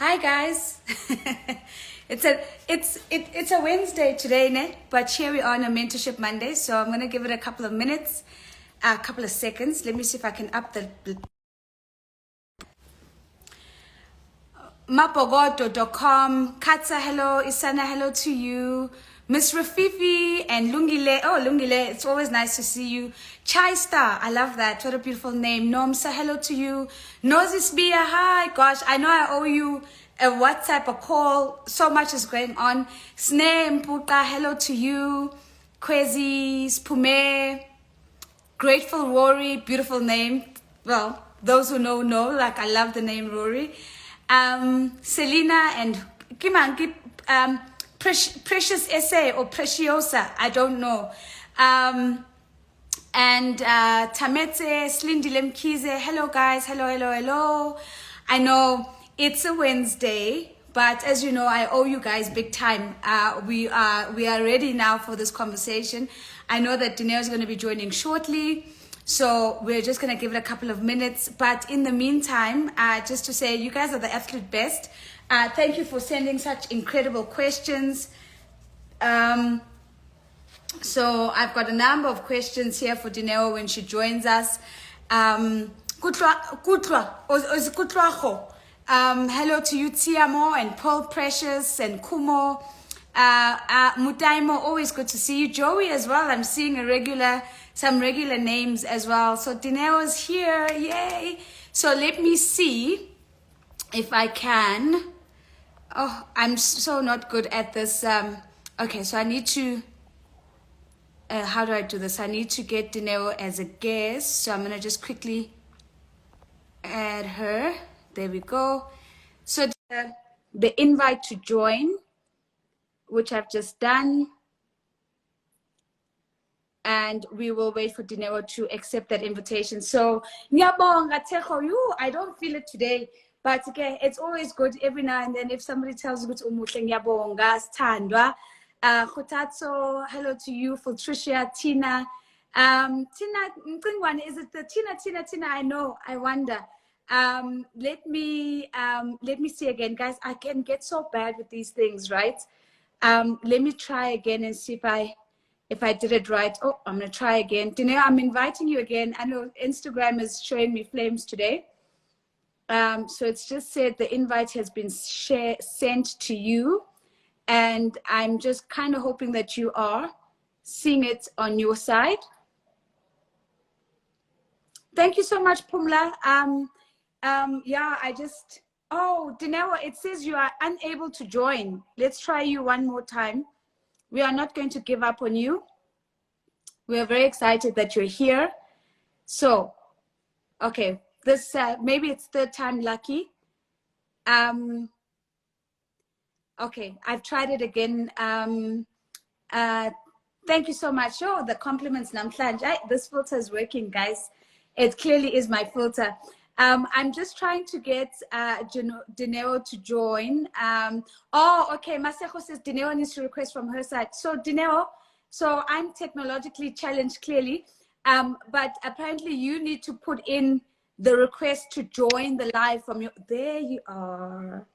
Hi guys. It's a Wednesday today, ne? But here we are on a Mentorship Monday, so I'm gonna give it a couple of minutes, a couple of seconds. Let me see if I can up the mapogoto.com. Katsa, hello. Isana, hello to you. Miss Rafifi and Lungile. Oh, Lungile, it's always nice to see you. Chai Star, I love that. What a beautiful name. Nomsa, hello to you. Nozis Bia, hi. Gosh, I know I owe you a WhatsApp, a call. So much is going on. Sneh Mpuka, hello to you. Kwezi, Spume, Grateful Rory, beautiful name. Well, those who know, like I love the name Rory. Selena and Precious Essay or Preciosa, I don't know. And Tamete, Slindilem Kize, hello guys, hello. I know it's a Wednesday, but as you know, I owe you guys big time. We are ready now for this conversation. I know that Dineo is going to be joining shortly. So we're just going to give it a couple of minutes. But in the meantime, just to say, you guys are the absolute best. Thank you for sending such incredible questions. So I've got a number of questions here for Dineo when she joins us. Hello to you, Tiamo and Paul Precious and Kumo. Mutaimo, always good to see you. Joey as well. I'm seeing some regular names as well. So Dineo is here. Yay. So let me see if I can. Oh, I'm so not good at this. Okay, so I need to, how do I do this? I need to get Dineo as a guest. So I'm going to just quickly add her. There we go. So the invite to join, which I've just done. And we will wait for Dineo to accept that invitation. So, I don't feel it today, but okay, it's always good every now and then if somebody tells you, Tandwa. Hello to you, Patricia, Tina. Tina, is it the Tina? I know, I wonder. Let me see again, guys. I can get so bad with these things, right? Let me try again and see if I did it right. Oh, I'm going to try again. Dineo, I'm inviting you again. I know Instagram is showing me flames today. So it's just said the invite has been sent to you. And I'm just kind of hoping that you are seeing it on your side. Thank you so much, Pumla. Oh, Dineo, it says you are unable to join. Let's try you one more time. We are not going to give up on you. We are very excited that you're here. So, okay, this maybe it's third time lucky. Okay, I've tried it again. Thank you so much. Oh, the compliments, Namhlanje. This filter is working, guys. It clearly is my filter. I'm just trying to get Dineo to join. Oh, okay. Maseko says Dineo needs to request from her side. So Dineo, so I'm technologically challenged clearly, but apparently you need to put in the request to join the live from your. There you are.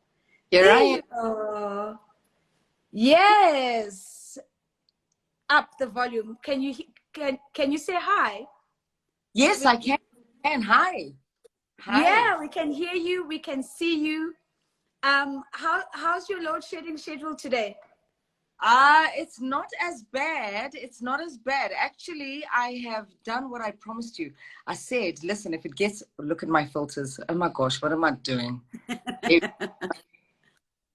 Here I am. You are. Yes. Up the volume. Can you say hi? Yes, I can. Hi. Hi. Yeah, we can hear you. We can see you. How's your load shedding schedule today? It's not as bad. It's not as bad. Actually, I have done what I promised you. I said, listen, if it gets, look at my filters. Oh my gosh, what am I doing?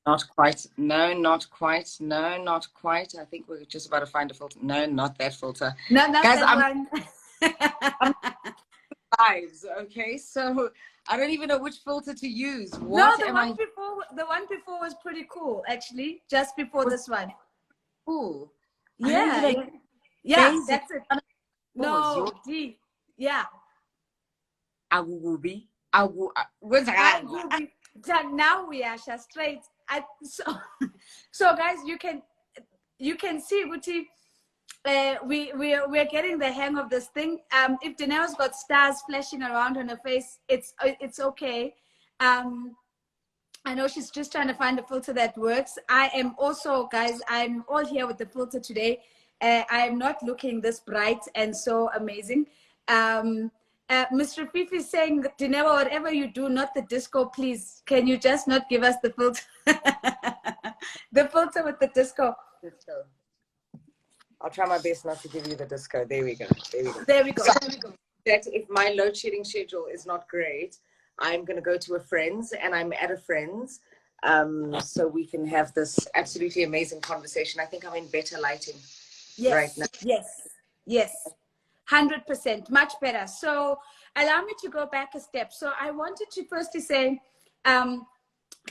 Not quite. No, not quite. No, not quite. I think we're just about to find a filter. No, not that filter. No, not guys, that one. I'm lives, okay? So I don't even know which filter to use. No, the one before was pretty cool, actually. Just before this one. Cool. Yeah, that's it. No, D. Yeah. Awubi. Now we are straight. So guys, you can see, Guti, we're getting the hang of this thing. If Dineo's got stars flashing around on her face, it's okay. I know she's just trying to find a filter that works. I am also, guys, I'm all here with the filter today. I am not looking this bright and so amazing. Mr. Fifi is saying, Dineo, whatever you do, not the disco, please. Can you just not give us the filter? The filter with the disco. Disco. I'll try my best not to give you the disco. There we go. There we go. There we go. So, that if my load shedding schedule is not great, I'm going to go to a friend's, and I'm at a friend's, so we can have this absolutely amazing conversation. I think I'm in better lighting right now. Yes, 100%, much better. So allow me to go back a step. So I wanted to firstly say,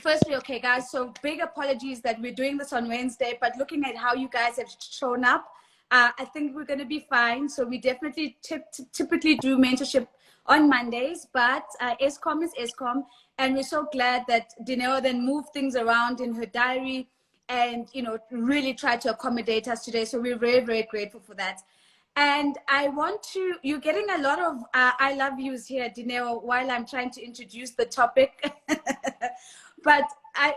firstly, okay, guys, so big apologies that we're doing this on Wednesday, but looking at how you guys have shown up, I think we're going to be fine. So we definitely typically do mentorship on Mondays, but ESCOM is ESCOM, and we're so glad that Dineo then moved things around in her diary and, you know, really tried to accommodate us today. So we're very, very grateful for that. And I want to, you're getting a lot of I love yous here, Dineo, while I'm trying to introduce the topic. But I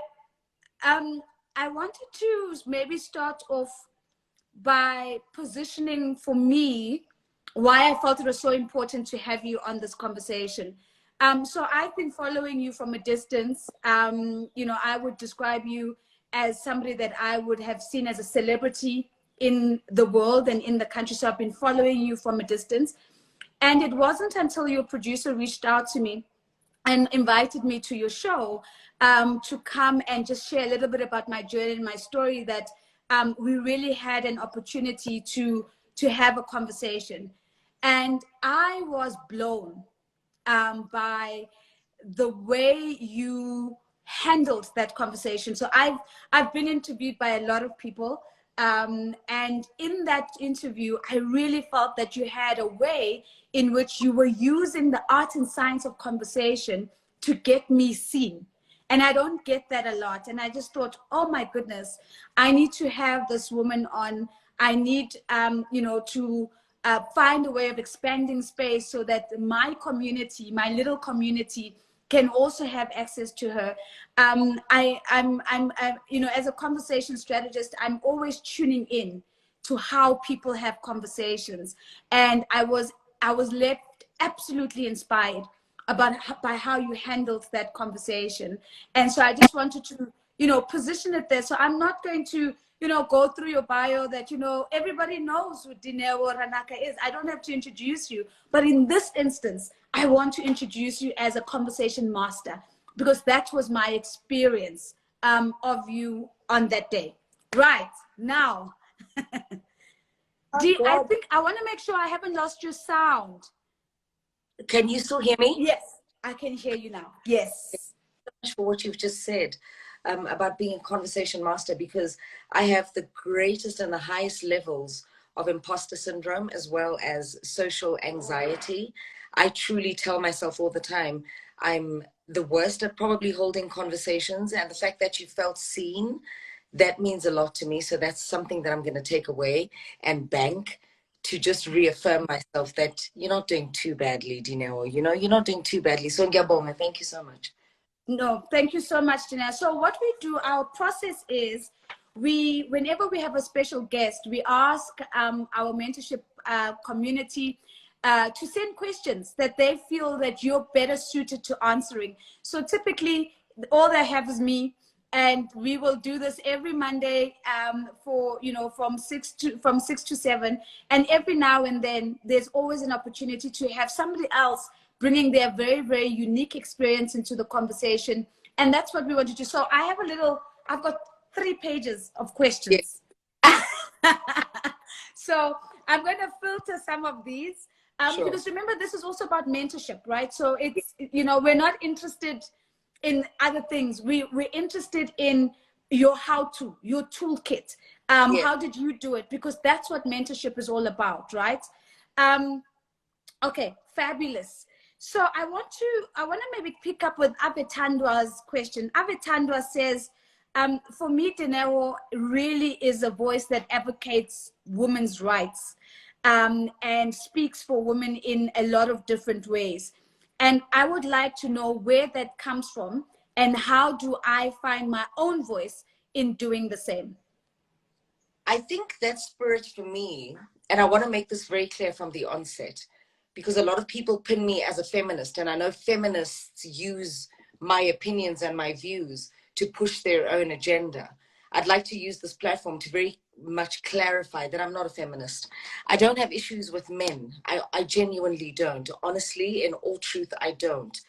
wanted to maybe start off by positioning for me why I felt it was so important to have you on this conversation. So I've been following you from a distance. You know, I would describe you as somebody that I would have seen as a celebrity in the world and in the country. So I've been following you from a distance. And it wasn't until your producer reached out to me and invited me to your show to come and just share a little bit about my journey and my story that we really had an opportunity to have a conversation. And I was blown by the way you handled that conversation. So I've been interviewed by a lot of people, and in that interview, I really felt that you had a way in which you were using the art and science of conversation to get me seen. And I don't get that a lot. And I just thought, oh my goodness, I need to have this woman on. I need, you know, to find a way of expanding space so that my community, my little community, can also have access to her. I'm you know, as a conversation strategist, I'm always tuning in to how people have conversations, and I was left absolutely inspired by how you handled that conversation. And so I just wanted to, you know, position it there. So I'm not going to, you know, go through your bio that, you know, everybody knows who Dineo or Ranaka is. I don't have to introduce you. But in this instance, I want to introduce you as a conversation master, because that was my experience of you on that day. Right, now, I think I want to make sure I haven't lost your sound. Can you still hear me? Yes, I can hear you now. Yes. Thank you so much for what you've just said about being a conversation master, because I have the greatest and the highest levels of imposter syndrome as well as social anxiety. I truly tell myself all the time, I'm the worst at probably holding conversations, and the fact that you felt seen, that means a lot to me. So that's something that I'm going to take away and bank to just reaffirm myself that you're not doing too badly, Dineo. You know, you're not doing too badly. So Ngiyabonga, thank you so much. No, thank you so much, Tina. So what we do, our process is, whenever we have a special guest, we ask our mentorship community to send questions that they feel that you're better suited to answering. So typically, all they have is me. And we will do this every Monday for, you know, from 6 to 7. And every now and then, there's always an opportunity to have somebody else bringing their very, very unique experience into the conversation. And that's what we want to do. So I've got 3 pages of questions. Yes. So I'm going to filter some of these. Sure. Because remember, this is also about mentorship, right? So it's, you know, we're not interested in other things. We're interested in your how-to, your toolkit. How did you do it? Because that's what mentorship is all about, right? Okay, fabulous. So I want to maybe pick up with Avetandwa's question. Avetandwa says, for me, Dineo really is a voice that advocates women's rights and speaks for women in a lot of different ways. And I would like to know where that comes from and how do I find my own voice in doing the same? I think that spirit for me, and I want to make this very clear from the onset, because a lot of people pin me as a feminist, and I know feminists use my opinions and my views to push their own agenda. I'd like to use this platform to very much clarify that I'm not a feminist. I don't have issues with men. I genuinely don't. Honestly, in all truth, I don't.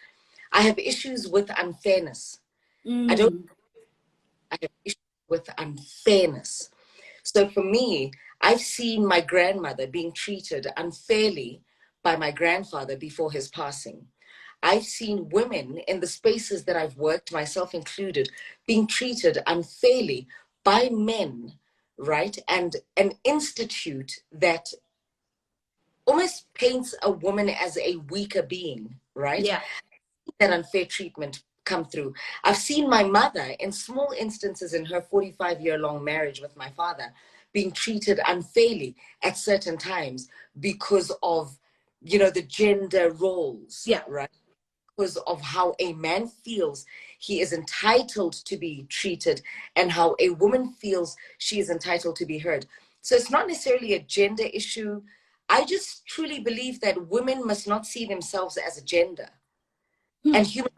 I have issues with unfairness. I don't. I have issues with unfairness. So for me, I've seen my grandmother being treated unfairly by my grandfather before his passing. I've seen women in the spaces that I've worked, myself included, being treated unfairly by men, right? And an institute that almost paints a woman as a weaker being, right? Yeah. That unfair treatment come through. I've seen my mother in small instances in her 45-year-long marriage with my father being treated unfairly at certain times because of, the gender roles, Yeah. right? Because of how a man feels he is entitled to be treated and how a woman feels she is entitled to be heard. So it's not necessarily a gender issue. I just truly believe that women must not see themselves as a gender, and humans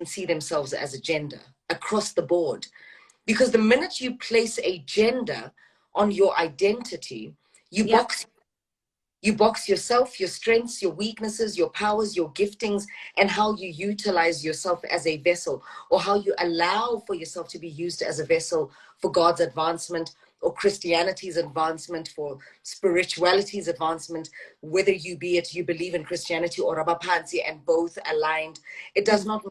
see themselves as a gender across the board. Because the minute you place a gender on your identity, you Yeah. box yourself, your strengths, your weaknesses, your powers, your giftings, and how you utilize yourself as a vessel, or how you allow for yourself to be used as a vessel for God's advancement, or Christianity's advancement, for spirituality's advancement, whether you believe in Christianity or Rabapansi and both aligned. It does not.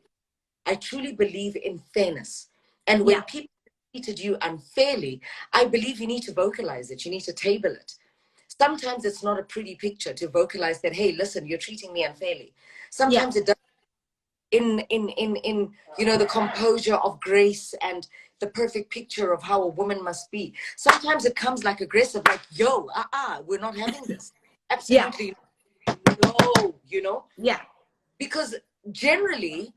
I truly believe in fairness. And when Yeah. people treated you unfairly, I believe you need to vocalize it. You need to table it. Sometimes it's not a pretty picture to vocalize that, hey, listen, you're treating me unfairly. Yeah. Sometimes it does in the composure of grace and the perfect picture of how a woman must be. Sometimes it comes like aggressive, like, yo, we're not having this. Yeah. Absolutely no, Yeah. because generally,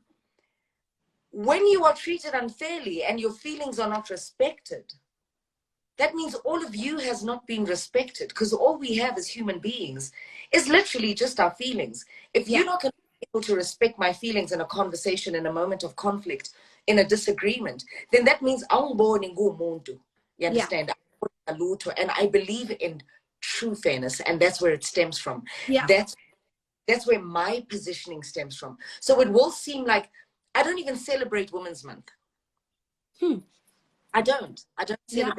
when you are treated unfairly and your feelings are not respected, that means all of you has not been respected, because all we have as human beings is literally just our feelings. If Yeah. you're not going to be able to respect my feelings in a conversation, in a moment of conflict, in a disagreement, then that means I'm born in muntu. You understand? And I believe in true fairness, and that's where it stems from. Yeah. That's where my positioning stems from. So it will seem like I don't even celebrate Women's Month. I don't. Yeah.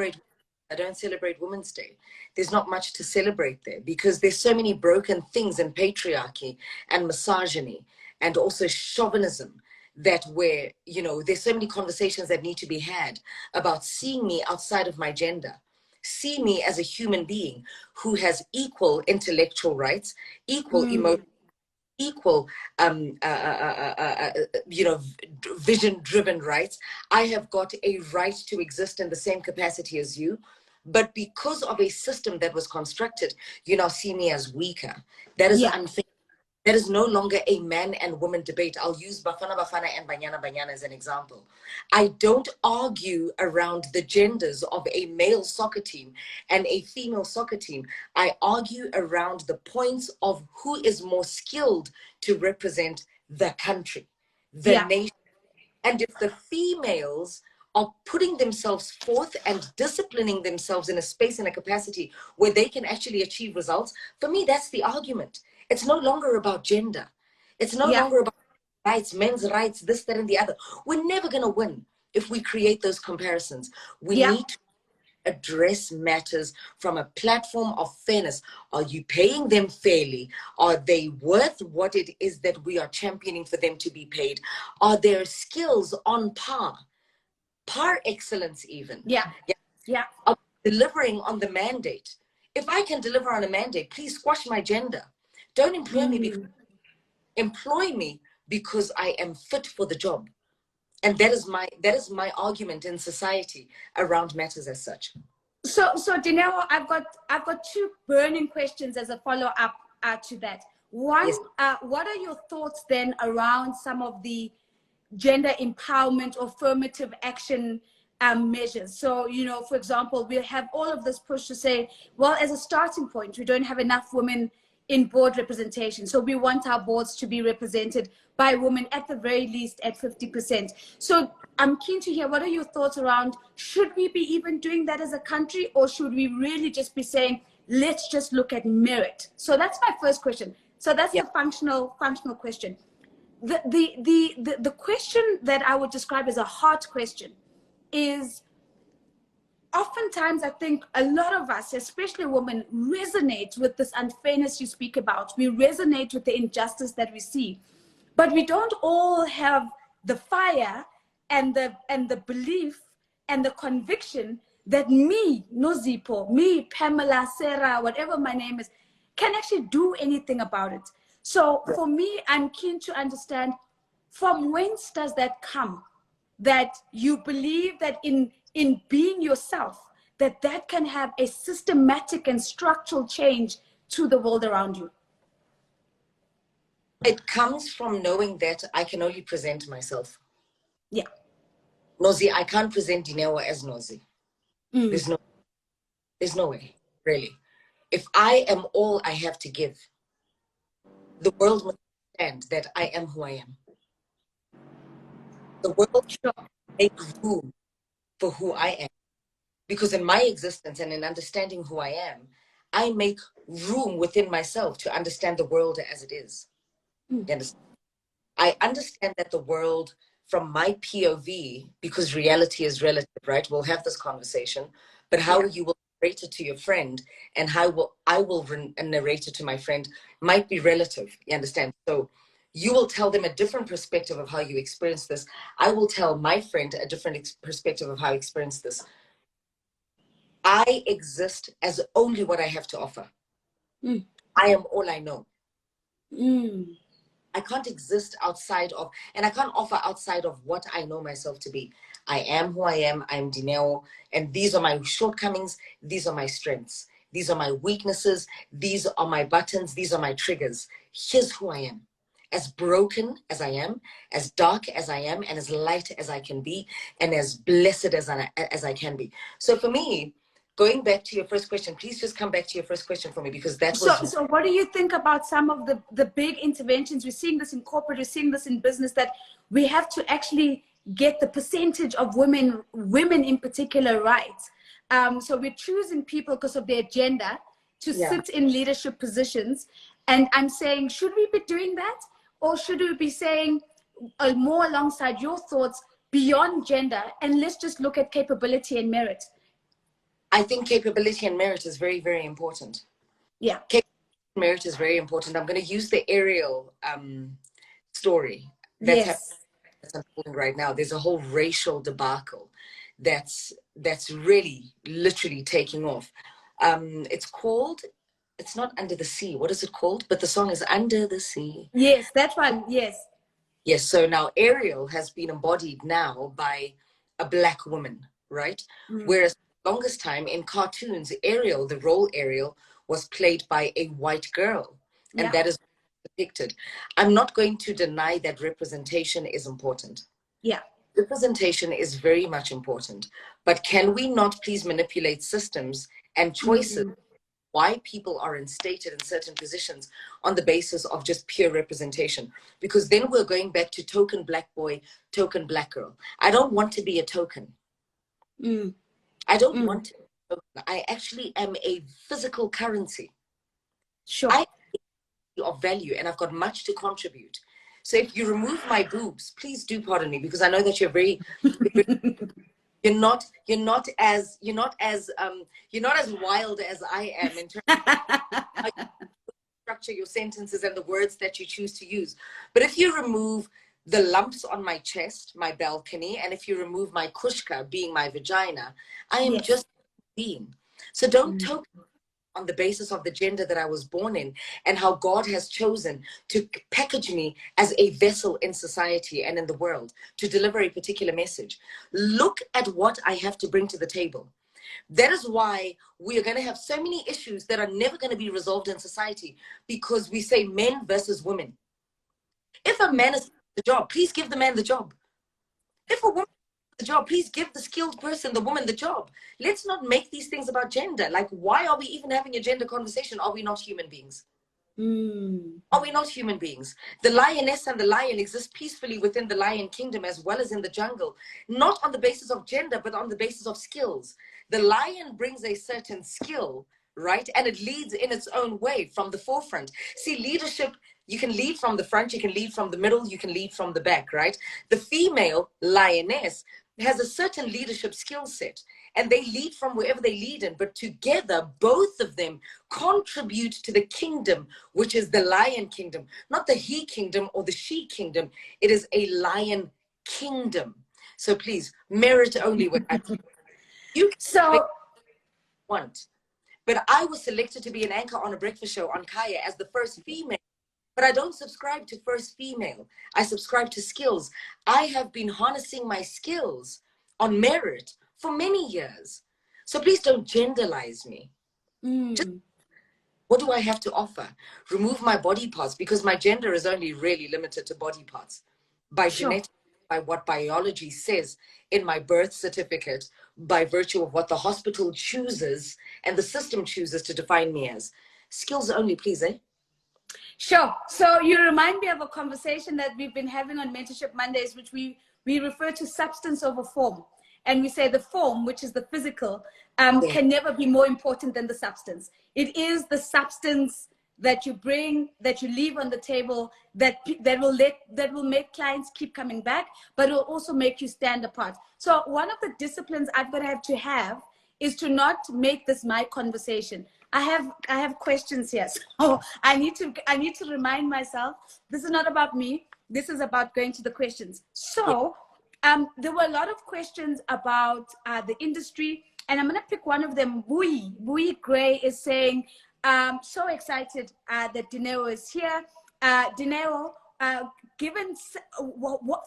I don't celebrate Women's Day. There's not much to celebrate there because there's so many broken things in patriarchy and misogyny and also chauvinism, that where, there's so many conversations that need to be had about seeing me outside of my gender. See me as a human being who has equal intellectual rights, equal emotional, equal vision driven rights. I have got a right to exist in the same capacity as you, but because of a system that was constructed, you now see me as weaker. That is Yeah. unfair. That is no longer a man and woman debate. I'll use Bafana Bafana and Banyana Banyana as an example. I don't argue around the genders of a male soccer team and a female soccer team. I argue around the points of who is more skilled to represent the country, the Yeah. nation. And if the females are putting themselves forth and disciplining themselves in a space and a capacity where they can actually achieve results, for me, that's the argument. It's no longer about gender. It's no Yeah. longer about rights, men's rights, this, that, and the other. We're never going to win if we create those comparisons. We Yeah. need to address matters from a platform of fairness. Are you paying them fairly? Are they worth what it is that we are championing for them to be paid? Are their skills on par excellence even? Yeah. Yeah. Are delivering on the mandate? If I can deliver on a mandate, please squash my gender. Don't employ me because I am fit for the job. And that is my argument in society around matters as such. So Dineo, I've got two burning questions as a follow up to that. One, Yes. what are your thoughts then around some of the gender empowerment or affirmative action measures. So, you know, for example, we have all of this push to say, well, as a starting point, we don't have enough women in board representation. So we want our boards to be represented by women at the very least at 50%. So I'm keen to hear, what are your thoughts around, should we be even doing that as a country, or should we really just be saying, let's just look at merit? So that's my first question. So that's the functional question. The question that I would describe as a hard question is, oftentimes I think a lot of us, especially women, resonate with this unfairness you speak about. We resonate with the injustice that we see, but we don't all have the fire and the belief and the conviction that me, Nozipo, me, Pamela, Sarah, whatever my name is, can actually do anything about it. So for me, I'm keen to understand, from whence does that come? That you believe that in being yourself, that can have a systematic and structural change to the world around you? It comes from knowing that I can only present myself. Yeah. Nozi, I can't present Dineo as Nozi. There's no way, really. If I am all I have to give, the world must understand that I am who I am. The world should make room for who I am. Because in my existence and in understanding who I am, I make room within myself to understand the world as it is. You understand? I understand that the world from my POV, because reality is relative, right? We'll have this conversation, but how you will narrate it to your friend and how I will narrate it to my friend might be relative. You understand? So you will tell them a different perspective of how you experience this. I will tell my friend a different perspective of how I experience this. I exist as only what I have to offer. I am all I know. I can't exist outside of, and I can't offer outside of what I know myself to be. I am who I am. I'm Dineo, and these are my shortcomings. These are my strengths. These are my weaknesses. These are my buttons. These are my triggers. Here's who I am. As broken as I am, as dark as I am, and as light as I can be, and as blessed as I can be. So for me, going back to your first question, please just come back to your first question for me, because that was... So what do you think about some of the big interventions? We're seeing this in corporate, we're seeing this in business, that we have to actually get the percentage of women in particular right. So we're choosing people because of their gender to sit in leadership positions. And I'm saying, should we be doing that? Or should we be saying more alongside your thoughts, beyond gender, and let's just look at capability and merit? I think capability and merit is very, very important. Yeah. Capability and merit is very important. I'm going to use the Ariel story that's unfolding right now. There's a whole racial debacle that's really literally taking off. It's not Under the Sea. What is it called? But the song is Under the Sea. Yes, that one. Yes. Yes. So now Ariel has been embodied now by a Black woman, right? Whereas longest time in cartoons, Ariel, the role Ariel, was played by a white girl. And that is depicted. I'm not going to deny that representation is important. Yeah. Representation is very much important. But can we not please manipulate systems and choices why people are instated in certain positions on the basis of just pure representation? Because then we're going back to token Black boy, token Black girl. I don't want to be a token. I don't want to. I actually am a physical currency. Sure. I am of value, and I've got much to contribute. So if you remove my boobs, please do pardon me, because I know that you're very you're not as wild as I am in terms of how you structure your sentences and the words that you choose to use. But if you remove the lumps on my chest, my balcony, and if you remove my kushka being my vagina, I am just being. So don't token on the basis of the gender that I was born in and how God has chosen to package me as a vessel in society and in the world to deliver a particular message. Look at what I have to bring to the table. That is why we are going to have so many issues that are never going to be resolved in society, because we say men versus women. If a man is the job, please give the man the job. If a woman the job, please give the skilled person, the woman, the job. Let's not make these things about gender. Like, why are we even having a gender conversation? Are we not human beings? Are we not human beings? The lioness and the lion exist peacefully within the lion kingdom as well as in the jungle, not on the basis of gender, but on the basis of skills. The lion brings a certain skill, right? And it leads in its own way from the forefront. See, leadership, you can lead from the front, you can lead from the middle, you can lead from the back, right? The female lioness has a certain leadership skill set, and they lead from wherever they lead in, but together, both of them contribute to the kingdom, which is the lion kingdom, not the he kingdom or the she kingdom. It is a lion kingdom. So please, merit only what you So want. But I was selected to be an anchor on a breakfast show on Kaya as the first female. But I don't subscribe to first female. I subscribe to skills. I have been harnessing my skills on merit for many years. So please don't genderize me. Just, what do I have to offer? Remove my body parts, because my gender is only really limited to body parts. By genetics, by what biology says in my birth certificate, by virtue of what the hospital chooses and the system chooses to define me as. Skills only, please, eh? Sure. So you remind me of a conversation that we've been having on Mentorship Mondays, which we refer to substance over form. And we say the form, which is the physical, can never be more important than the substance. It is the substance that you bring, that you leave on the table, that will make clients keep coming back, but it will also make you stand apart. So one of the disciplines I'm going to have is to not make this my conversation. I have questions here, so I need to remind myself this is not about me. This is about going to the questions. So there were a lot of questions about the industry, and I'm going to pick one of them. Bui Gray is saying, so excited that Dineo is here. Dineo,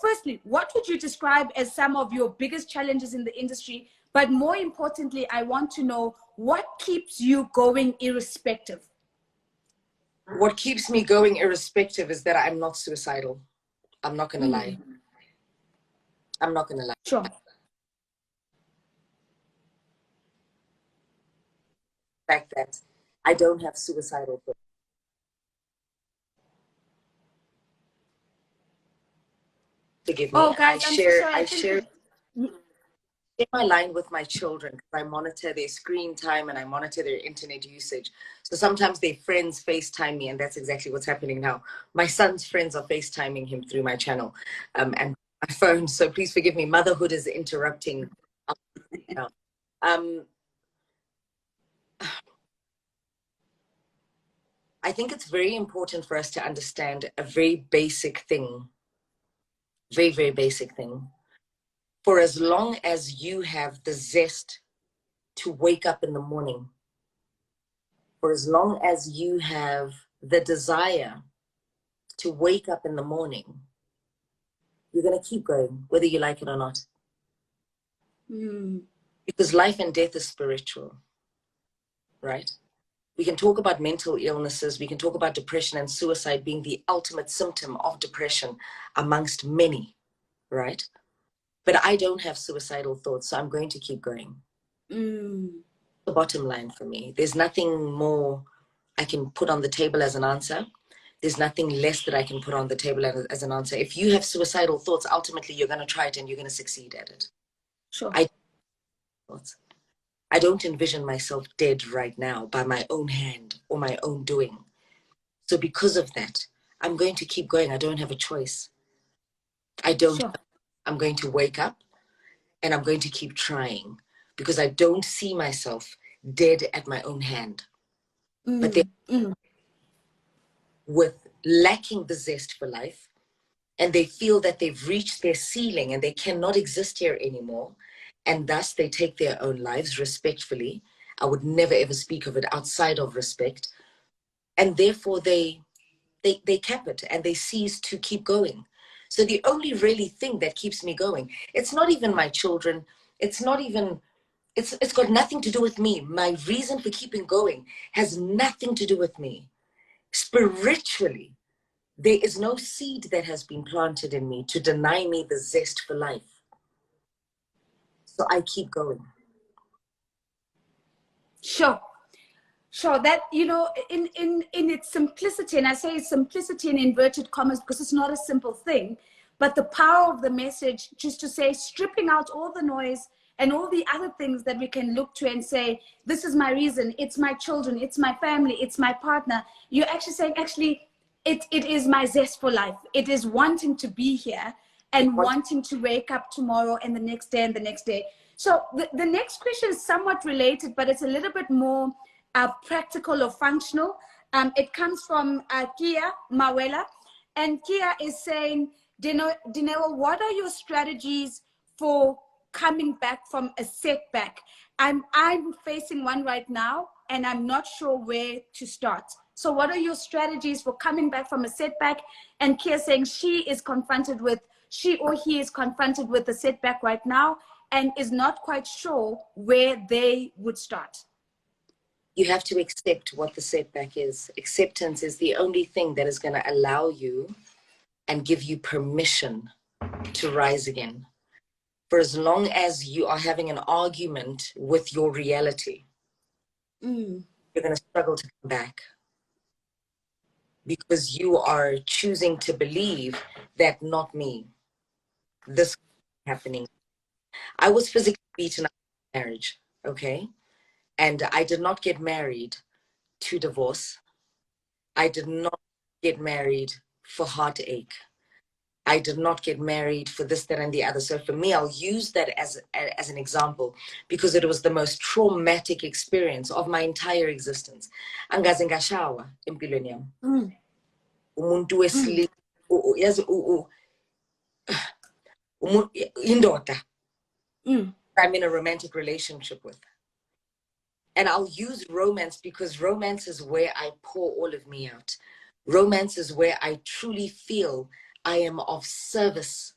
firstly, what would you describe as some of your biggest challenges in the industry? But more importantly, I want to know what keeps you going irrespective. What keeps me going irrespective is that I'm not suicidal. I'm not going to lie. I'm not going to lie. Sure. The fact that I don't have suicidal thoughts. Forgive me. Oh, guys, I share my line with my children because I monitor their screen time and I monitor their internet usage. So sometimes their friends FaceTime me, and that's exactly what's happening now. My son's friends are FaceTiming him through my channel and my phone. So please forgive me. Motherhood is interrupting. I think it's very important for us to understand a very basic thing. Very, very basic thing. For as long as you have the zest to wake up in the morning, for as long as you have the desire to wake up in the morning, you're going to keep going, whether you like it or not. Because life and death is spiritual, right? We can talk about mental illnesses. We can talk about depression and suicide being the ultimate symptom of depression amongst many, right? But I don't have suicidal thoughts, so I'm going to keep going. The bottom line for me. There's nothing more I can put on the table as an answer. There's nothing less that I can put on the table as an answer. If you have suicidal thoughts, ultimately you're going to try it and you're going to succeed at it. Sure. I don't envision myself dead right now by my own hand or my own doing. So because of that, I'm going to keep going. I don't have a choice. I don't. Sure. I'm going to wake up and I'm going to keep trying because I don't see myself dead at my own hand. But then with lacking the zest for life, and they feel that they've reached their ceiling and they cannot exist here anymore, and thus they take their own lives respectfully. I would never ever speak of it outside of respect. And therefore they cap it and they cease to keep going. So the only really thing that keeps me going, it's not even my children. It's not even, it's got nothing to do with me. My reason for keeping going has nothing to do with me. Spiritually, there is no seed that has been planted in me to deny me the zest for life. So I keep going. Sure. Sure, that, you know, in its simplicity, and I say simplicity in inverted commas because it's not a simple thing, but the power of the message, just to say, stripping out all the noise and all the other things that we can look to and say, this is my reason, it's my children, it's my family, it's my partner. You're actually saying, actually, it is my zest for life. It is wanting to be here and wanting to wake up tomorrow and the next day and the next day. So the next question is somewhat related, but it's a little bit more practical or functional. It comes from Kia Mawela, and Kia is saying, Dineo, what are your strategies for coming back from a setback? I'm facing one right now, and I'm not sure where to start. So what are your strategies for coming back from a setback? And Kia saying she or he is confronted with a setback right now and is not quite sure where they would start. You have to accept what the setback is. Acceptance is the only thing that is going to allow you and give you permission to rise again. For as long as you are having an argument with your reality, you're going to struggle to come back because you are choosing to believe that not me, this is happening. I was physically beaten up in marriage, okay? And I did not get married to divorce. I did not get married for heartache. I did not get married for this, that, and the other. So for me, I'll use that as an example because it was the most traumatic experience of my entire existence. Angaze ngashawa empilweni yami. Umuntu wesilisa, yazi indoda. I'm in a romantic relationship with. And I'll use romance because romance is where I pour all of me out. Romance is where I truly feel I am of service.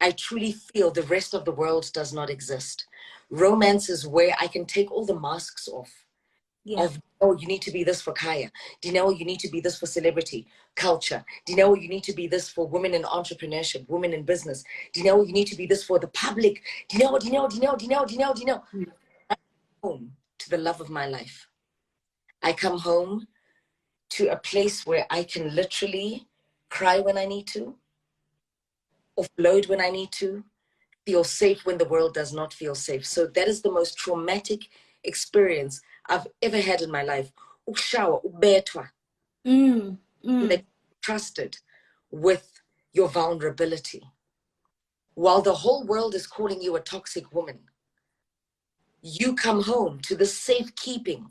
I truly feel the rest of the world does not exist. Romance is where I can take all the masks off. Yeah. Of, oh, you need to be this for Kaya. Dineo, you need to be this for celebrity, culture. Dineo, you need to be this for women in entrepreneurship, women in business. Dineo, you need to be this for the public. Dineo. Home to the love of my life. I come home to a place where I can literally cry when I need to, offload when I need to, feel safe when the world does not feel safe. So that is the most traumatic experience I've ever had in my life. Ukshawa, ubetwa. That trusted with your vulnerability. While the whole world is calling you a toxic woman, you come home to the safekeeping.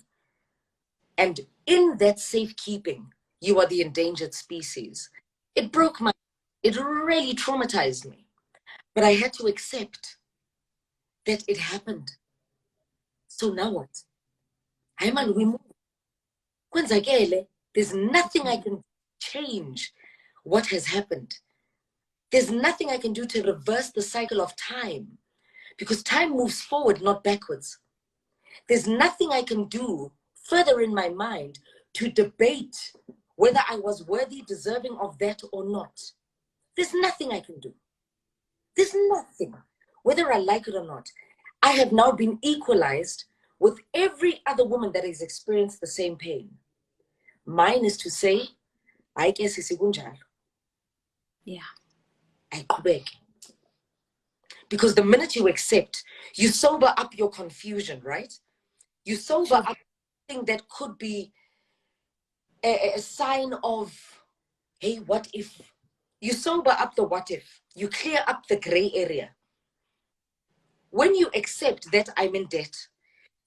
And in that safekeeping, you are the endangered species. It broke my, it really traumatized me. But I had to accept that it happened. So now what? There's nothing I can change what has happened. There's nothing I can do to reverse the cycle of time because time moves forward, not backwards. There's nothing I can do further in my mind to debate whether I was worthy, deserving of that or not. There's nothing I can do. There's nothing, whether I like it or not. I have now been equalized with every other woman that has experienced the same pain. Mine is to say, I guess it's ikunjalo. Yeah. I beg. Because the minute you accept, you sober up your confusion, right? You sober up something that could be a sign of, hey, what if? You sober up the what if. You clear up the gray area. When you accept that I'm in debt,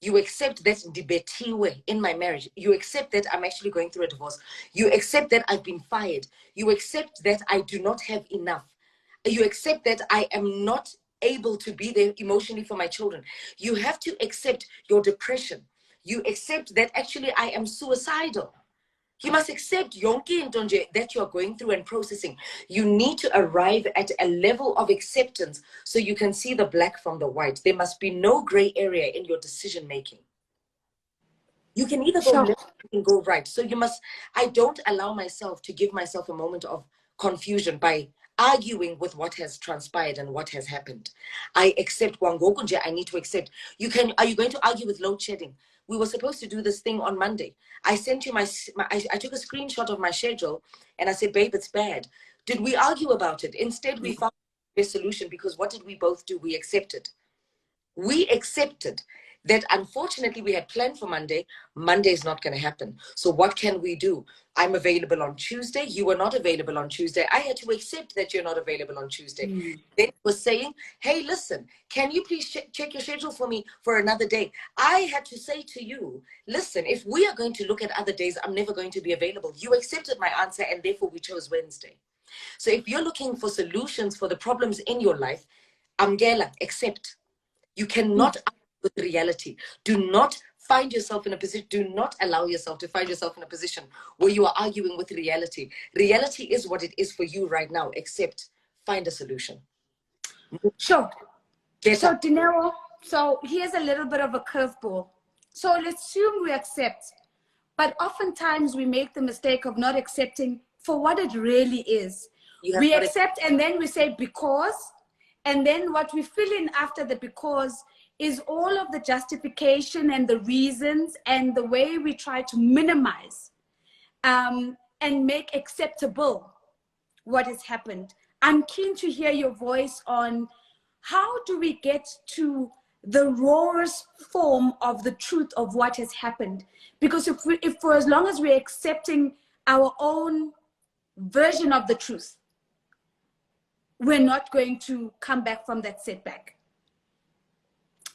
you accept that ndibethiwe in my marriage, you accept that I'm actually going through a divorce, you accept that I've been fired, you accept that I do not have enough, you accept that I am not able to be there emotionally for my children. You have to accept your depression. You accept that actually I am suicidal. You must accept yonke into nje that you are going through and processing. You need to arrive at a level of acceptance so you can see the black from the white. There must be no gray area in your decision making. You can either go left or go right. So you must, I don't allow myself to give myself a moment of confusion by arguing with what has transpired and what has happened. I accept Wangokunje, I need to accept. Are you going to argue with load shedding? We were supposed to do this thing on Monday. I sent you I took a screenshot of my schedule and I said, babe, it's bad. Did we argue about it? Instead, we found a solution, because what did we both do? We accepted. We accepted that unfortunately we had planned for Monday. Monday is not going to happen. So what can we do? I'm available on Tuesday. You were not available on Tuesday. I had to accept that you're not available on Tuesday. Then was saying, hey, listen, can you please check your schedule for me for another day? I had to say to you, listen, if we are going to look at other days, I'm never going to be available. You accepted my answer, and therefore we chose Wednesday. So if you're looking for solutions for the problems in your life, Amgela, accept. You cannot argue with reality. Do not find yourself in a position, do not allow yourself to find yourself in a position where you are arguing with reality. Reality is what it is for you right now, except find a solution. Sure. So Dineo, so here's a little bit of a curveball. So let's assume we accept, but oftentimes we make the mistake of not accepting for what it really is. We accept and then we say because, and then what we fill in after the because is all of the justification and the reasons and the way we try to minimize and make acceptable what has happened. I'm keen to hear your voice on how do we get to the rawest form of the truth of what has happened? Because if for as long as we're accepting our own version of the truth, we're not going to come back from that setback.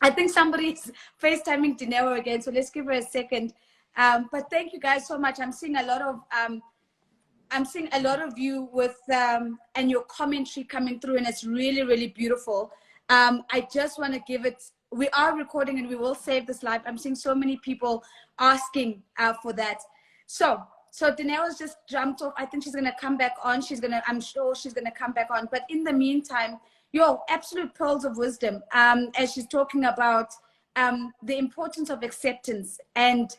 I think somebody's FaceTiming Dineo again, so let's give her a second. But thank you guys so much. I'm seeing a lot of you with and your commentary coming through, and it's really, really beautiful. I just want to give it. We are recording, and we will save this live. I'm seeing so many people asking for that. So Dineo has just jumped off. I think she's gonna come back on. I'm sure she's gonna come back on. But in the meantime, absolute pearls of wisdom as she's talking about the importance of acceptance and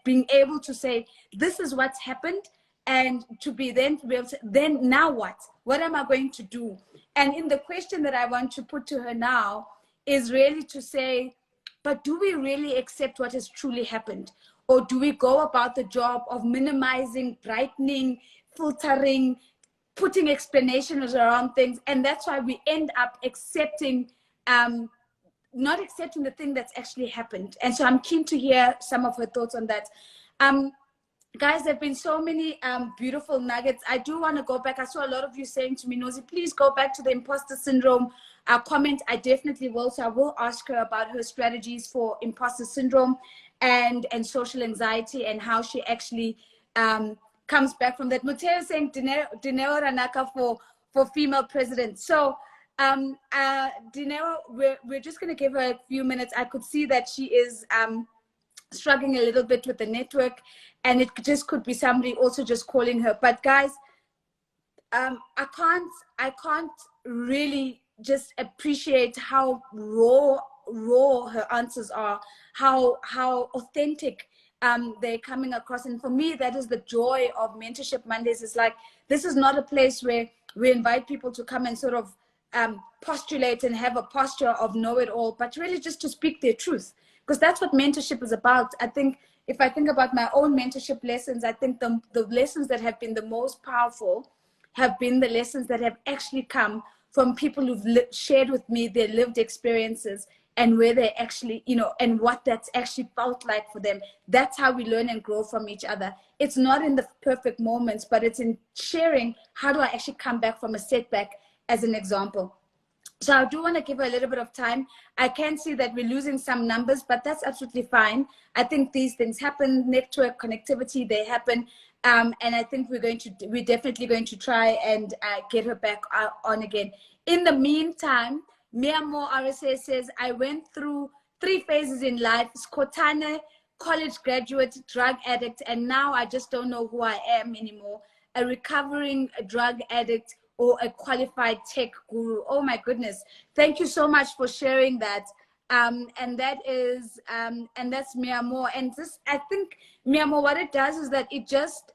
being able to say, this is what's happened, and to be able to say, then now what am I going to do? And in the question that I want to put to her now is really to say, but do we really accept what has truly happened? Or do we go about the job of minimizing, brightening, filtering, putting explanations around things? And that's why we end up accepting, not accepting the thing that's actually happened. And so I'm keen to hear some of her thoughts on that. Guys, there have been so many beautiful nuggets. I do want to go back. I saw a lot of you saying to me, Nosy, please go back to the imposter syndrome comment. I definitely will. So I will ask her about her strategies for imposter syndrome and social anxiety, and how she actually comes back from that. Muteo is saying Dineo Ranaka for female president. So Dineo, we're just going to give her a few minutes. I could see that she is struggling a little bit with the network, and it just could be somebody also just calling her. But guys, I can't really just appreciate how raw her answers are, how authentic they're coming across. And for me, that is the joy of Mentorship Mondays. It's like, this is not a place where we invite people to come and sort of postulate and have a posture of know-it-all, but really just to speak their truth, because that's what mentorship is about. I think if I think about my own mentorship lessons, I think the lessons that have been the most powerful have been the lessons that have actually come from people who've shared with me their lived experiences, and where they actually, and what that's actually felt like for them. That's how we learn and grow from each other. It's not in the perfect moments, but it's in sharing, how do I actually come back from a setback, as an example. So I do want to give her a little bit of time. I can see that we're losing some numbers, but that's absolutely fine. I think these things happen, network connectivity, they happen. And I think we're definitely going to try and get her back on again. In the meantime, Miamo RSA says, I went through 3 phases in life: Skotane, college graduate, drug addict, and now I just don't know who I am anymore. A recovering drug addict or a qualified tech guru. Oh my goodness. Thank you so much for sharing that. And that's Miamo. And this, I think, Miamo, what it does is that it just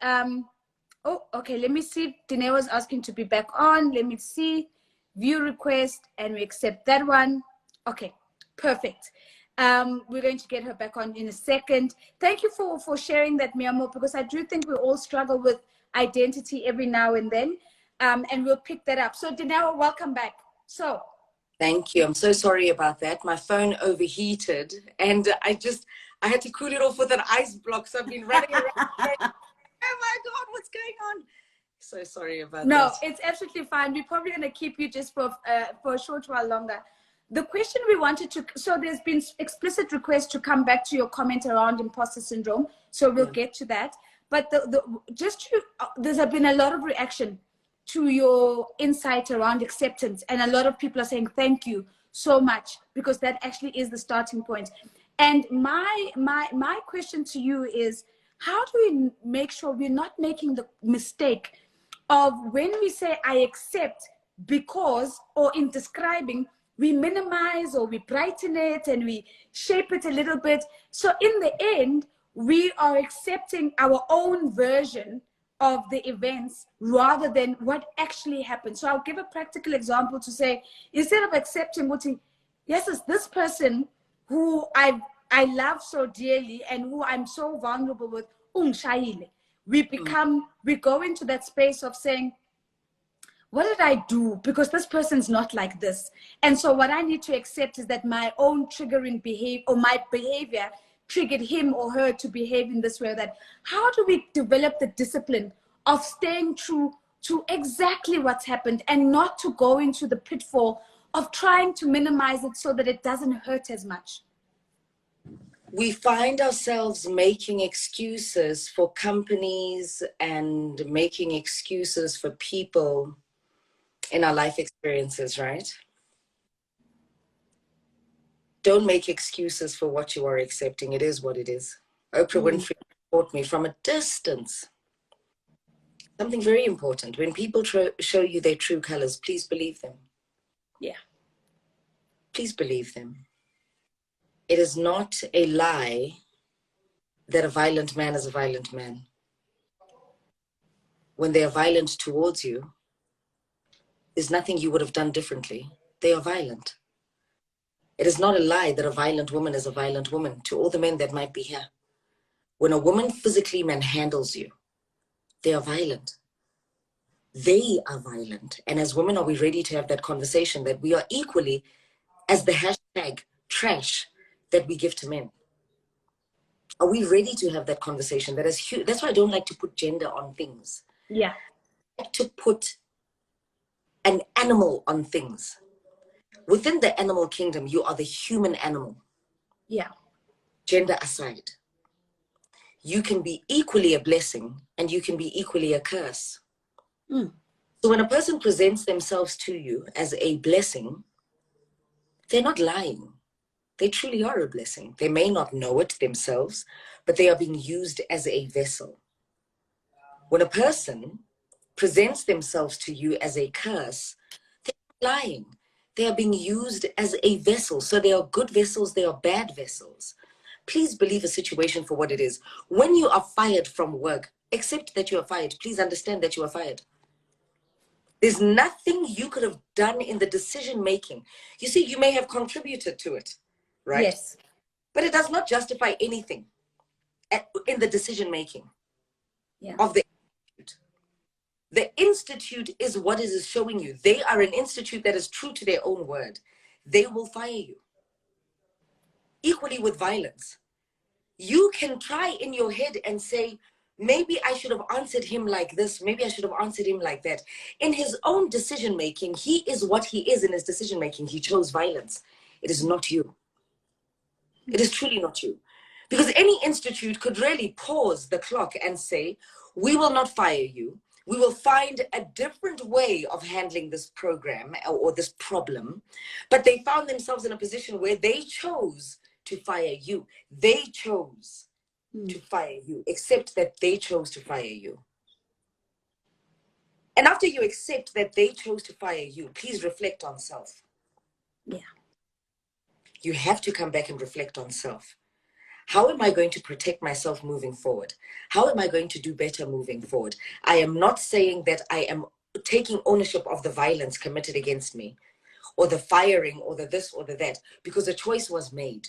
Oh, okay. Let me see. Dineo was asking to be back on. Let me see. View request, and we accept that one. Okay, perfect. We're going to get her back on in a second. Thank you for sharing that, Miamo, because I do think we all struggle with identity every now and then, and we'll pick that up. So, Dineo, welcome back. So, Thank you. I'm so sorry about that. My phone overheated, and I had to cool it off with an ice block. So I've been running around going, oh my God, what's going on? So sorry about that. No, it's absolutely fine. We're probably going to keep you just for a short while longer. The question we wanted to, so there's been explicit requests to come back to your comment around imposter syndrome. So we'll get to that. But there's been a lot of reaction to your insight around acceptance. And a lot of people are saying, thank you so much, because that actually is the starting point. And my question to you is, how do we make sure we're not making the mistake of when we say I accept because, or in describing, we minimize or we brighten it and we shape it a little bit. So in the end, we are accepting our own version of the events rather than what actually happened. So I'll give a practical example to say, instead of accepting what yes, it's this person who I love so dearly and who I'm so vulnerable with, we go into that space of saying, what did I do? Because this person's not like this. And so what I need to accept is that my own triggering behavior, or my behavior triggered him or her to behave in this way. That how do we develop the discipline of staying true to exactly what's happened and not to go into the pitfall of trying to minimize it so that it doesn't hurt as much? We find ourselves making excuses for companies and making excuses for people in our life experiences, right? Don't make excuses for what you are accepting. It is what it is. Oprah Winfrey taught me from a distance something very important. When people show you their true colors, please believe them. Yeah. Please believe them. It is not a lie that a violent man is a violent man. When they are violent towards you, there's nothing you would have done differently. They are violent. It is not a lie that a violent woman is a violent woman. To all the men that might be here, when a woman physically manhandles you, they are violent. They are violent. And as women, are we ready to have that conversation that we are equally as the hashtag trash that we give to men? Are we ready to have that conversation? That's why I don't like to put gender on things. Yeah. I like to put an animal on things. Within the animal kingdom, you are the human animal. Yeah. Gender aside. You can be equally a blessing and you can be equally a curse. So when a person presents themselves to you as a blessing, they're not lying. They truly are a blessing. They may not know it themselves, but they are being used as a vessel. When a person presents themselves to you as a curse, they're not lying. They are being used as a vessel. So they are good vessels, they are bad vessels. Please believe a situation for what it is. When you are fired from work, accept that you are fired. Please understand that you are fired. There's nothing you could have done in the decision making. You see, you may have contributed to it, right? Yes. But it does not justify anything in the decision making of the institute. The institute is what it is showing you. They are an institute that is true to their own word. They will fire you. Equally with violence. You can try in your head and say, maybe I should have answered him like this. Maybe I should have answered him like that. In his own decision making, he is what he is in his decision making. He chose violence. It is not you. It is truly not you. Because any institute could really pause the clock and say, we will not fire you. We will find a different way of handling this program or this problem. But they found themselves in a position where they chose to fire you. They chose to fire you, except that they chose to fire you. And after you accept that they chose to fire you, please reflect on self. Yeah. You have to come back and reflect on self. How am I going to protect myself moving forward? How am I going to do better moving forward? I am not saying that I am taking ownership of the violence committed against me, or the firing, or the this or the that, because a choice was made.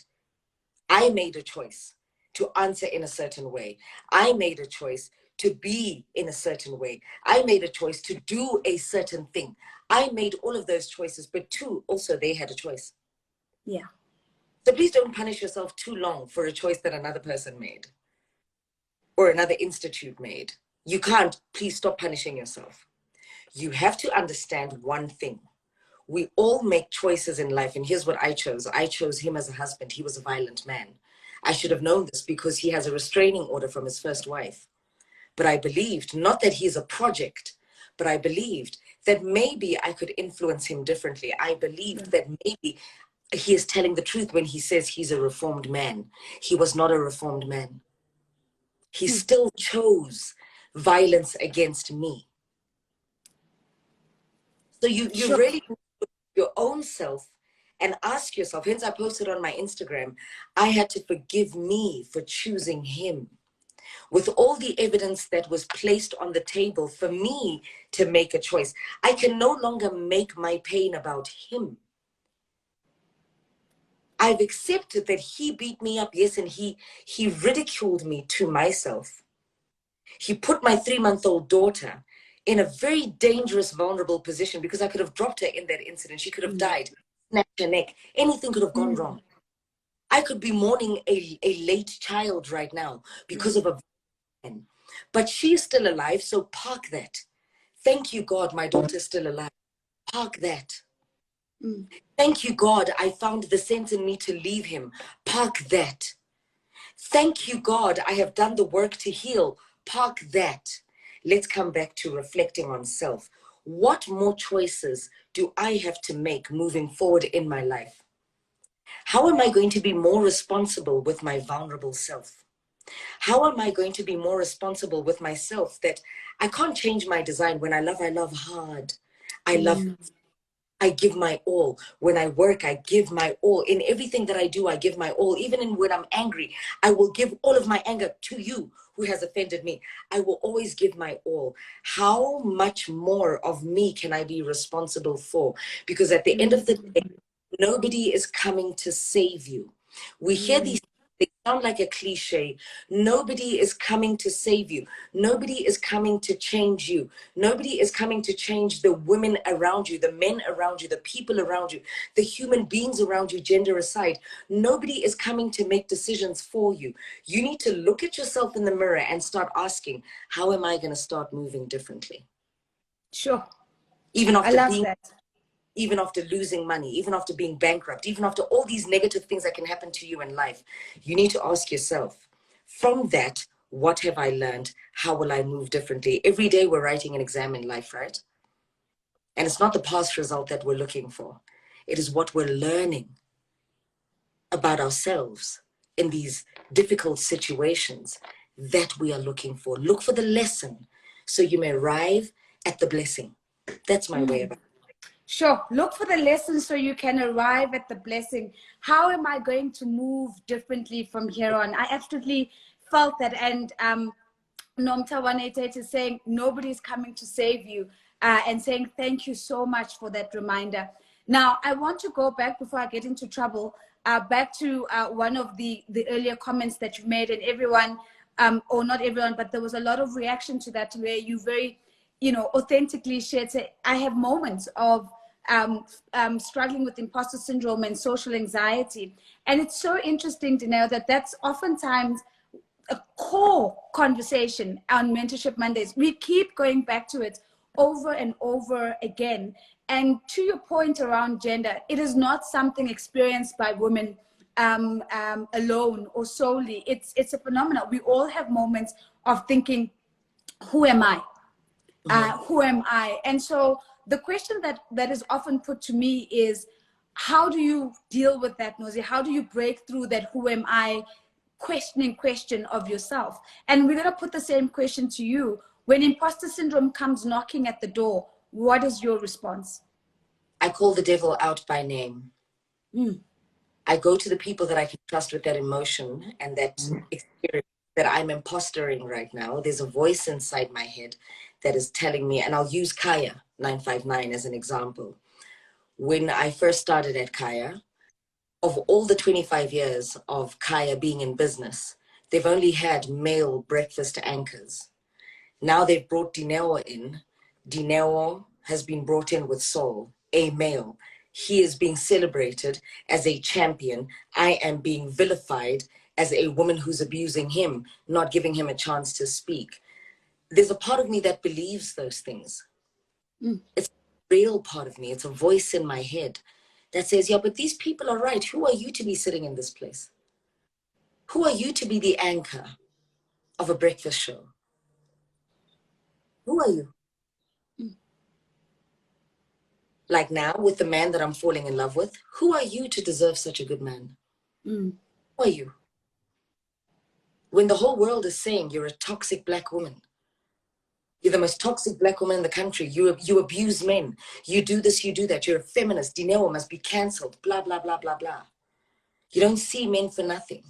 I made a choice to answer in a certain way. I made a choice to be in a certain way. I made a choice to do a certain thing. I made all of those choices, but too, also they had a choice. Yeah. So please don't punish yourself too long for a choice that another person made or another institute made. You can't. Please stop punishing yourself. You have to understand one thing. We all make choices in life. And here's what I chose. I chose him as a husband. He was a violent man. I should have known this because he has a restraining order from his first wife. But I believed, not that he's a project, but I believed that maybe I could influence him differently. I believed that maybe he is telling the truth when he says he's a reformed man. He was not a reformed man. He still chose violence against me. So you Sure. really your own self and ask yourself, hence I posted on my Instagram, I had to forgive me for choosing him. With all the evidence that was placed on the table for me to make a choice, I can no longer make my pain about him. I've accepted that he beat me up, yes, and he ridiculed me to myself. He put my 3-month-old daughter in a very dangerous, vulnerable position because I could have dropped her in that incident. She could have died, snapped her neck. Anything could have gone wrong. I could be mourning a late child right now because of a man. But she's still alive, so park that. Thank you, God, my daughter's still alive. Park that. Thank you, God, I found the sense in me to leave him. Park that. Thank you, God, I have done the work to heal. Park that. Let's come back to reflecting on self. What more choices do I have to make moving forward in my life? How am I going to be more responsible with my vulnerable self? How am I going to be more responsible with myself that I can't change my design? When I love hard. I give my all. When I work, I give my all. In everything that I do, I give my all. Even when I'm angry, I will give all of my anger to you who has offended me. I will always give my all. How much more of me can I be responsible for? Because at the end of the day, nobody is coming to save you. We hear these, they sound like a cliche. Nobody is coming to save you. Nobody is coming to change you. Nobody is coming to change the women around you, the men around you, the people around you, the human beings around you, gender aside. Nobody is coming to make decisions for you. You need to look at yourself in the mirror and start asking, how am I going to start moving differently? Sure. Even I after love being that. even after losing money, even after being bankrupt, even after all these negative things that can happen to you in life, you need to ask yourself, from that, what have I learned? How will I move differently? Every day we're writing an exam in life, right? And it's not the past result that we're looking for. It is what we're learning about ourselves in these difficult situations that we are looking for. Look for the lesson so you may arrive at the blessing. That's my way about it. Sure. Look for the lesson so you can arrive at the blessing. How am I going to move differently from here on? I absolutely felt that. And Nomta 188 is saying nobody's coming to save you, and saying thank you so much for that reminder. Now, I want to go back before I get into trouble, back to one of the earlier comments that you made, and everyone, or not everyone, but there was a lot of reaction to that where you very, authentically shared, say, I have moments of struggling with imposter syndrome and social anxiety. And it's so interesting to know that that's oftentimes a core conversation on Mentorship Mondays. We keep going back to it over and over again. And to your point around gender, it is not something experienced by women alone or solely. It's a phenomenon. We all have moments of thinking, who am I? Who am I? And so the question that is often put to me is, how do you deal with that, Nosy? How do you break through that who am I questioning question of yourself? And we're going to put the same question to you. When imposter syndrome comes knocking at the door, what is your response? I call the devil out by name. I go to the people that I can trust with that emotion and that experience that I'm impostering right now. There's a voice inside my head that is telling me, and I'll use Kaya 959 as an example. When I first started at Kaya, of all the 25 years of Kaya being in business, they've only had male breakfast anchors. Now they've brought Dineo in. Dineo has been brought in with soul, a male. He is being celebrated as a champion. I am being vilified as a woman who's abusing him, not giving him a chance to speak. There's a part of me that believes those things. It's a real part of me. It's a voice in my head that says, yeah, but these people are right. Who are you to be sitting in this place? Who are you to be the anchor of a breakfast show? Who are you? Like now, with the man that I'm falling in love with, who are you to deserve such a good man? Who are you? When the whole world is saying you're a toxic black woman, you're the most toxic black woman in the country, you abuse men, you do this, you do that, you're a feminist, Dineo must be cancelled, blah, blah, blah, blah, blah. You don't see men for nothing.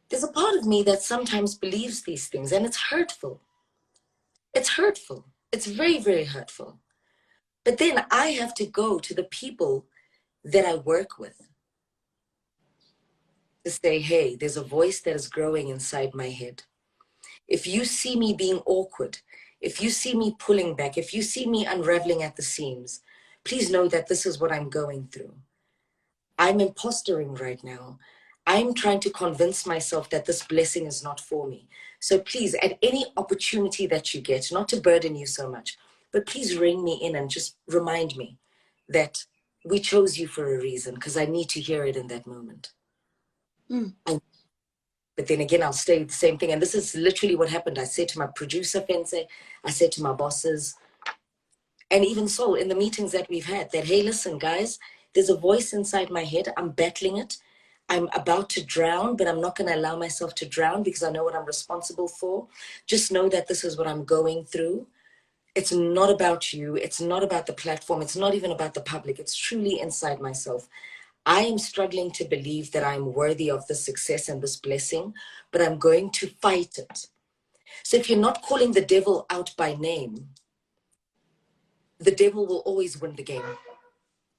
There's a part of me that sometimes believes these things, and it's hurtful. It's hurtful. It's very, very hurtful. But then I have to go to the people that I work with to say, hey, there's a voice that is growing inside my head. If you see me being awkward, if you see me pulling back, if you see me unraveling at the seams, please know that this is what I'm going through. I'm impostering right now. I'm trying to convince myself that this blessing is not for me. So please, at any opportunity that you get, not to burden you so much, but please rein me in and just remind me that we chose you for a reason, because I need to hear it in that moment. But then again, I'll say the same thing. And this is literally what happened. I said to my producer, Fense, I said to my bosses, and even so, in the meetings that we've had, that, hey, listen, guys, there's a voice inside my head. I'm battling it. I'm about to drown, but I'm not going to allow myself to drown because I know what I'm responsible for. Just know that this is what I'm going through. It's not about you. It's not about the platform. It's not even about the public. It's truly inside myself. I am struggling to believe that I'm worthy of this success and this blessing, but I'm going to fight it. So if you're not calling the devil out by name, the devil will always win the game.